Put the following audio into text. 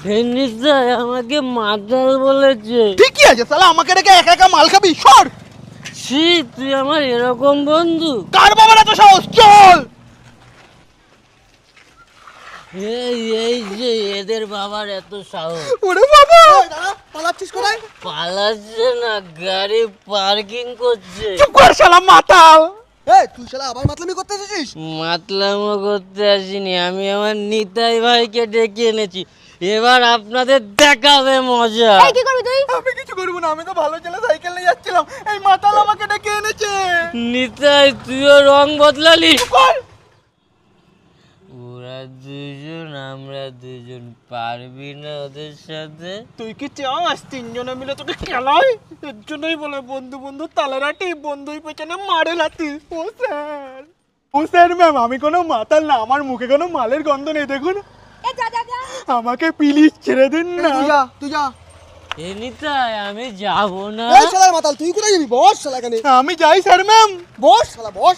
নিশ্চয় আমাকে মাতাল বলেছে। ঠিকই আছে, শালা আমাকে রেখে একা একা মাল খাবি, সর। ছি, তুই আমার এরকম বন্ধু? কার বাবার এত সাহস, চল। এই যে এদের বাবার এত সাহস। ওরে বাবা, পালাচ্ছিস কোথায়? পালাচ্ছে না, গাড়ি পার্কিং করছে। চুপ কর শালা মাতাল। এই তুই শালা আবার মাতলামি করতে এসেছিস? মাতলামো করতে আসিনি, আমি আমার নিতাই ভাইকে ডেকে এনেছি। এবার আপনাদের দেখাবে মজা। এই কি করবি তুই? আমি কিছু করবো না, আমি তো ভালো ছেলে, সাইকেল নিয়ে যাচ্ছিলাম, এই মাতাল আমাকে ডেকে এনেছে। নিতাই, তুইও রং বদলালি। চুপ কর। ওরা দুজন, আমরা দুজন, পারবি না ওদের সাথে? তুই কি চাস তিনজনে মিলে তোকে খেলাই? এর জন্যই বলে বন্ধু বন্ধু তালারাটি, বন্ধুই পেছনে মারে লাতি। ও স্যার, ও স্যার ম্যাম, আমি কোনো মাতাল না, আমার মুখে কোনো মালের গন্ধ নেই, দেখুন। এ যা যা যা। আমাকে প্লিজ ছেড়ে দিন না। তুই যা। এ নিতাই, আমি যাব না। এই শালার মাতাল, তুই কোথায় যাবি? বস শালা এখানে। আমি যাই স্যার ম্যাম। বস শালা, বস।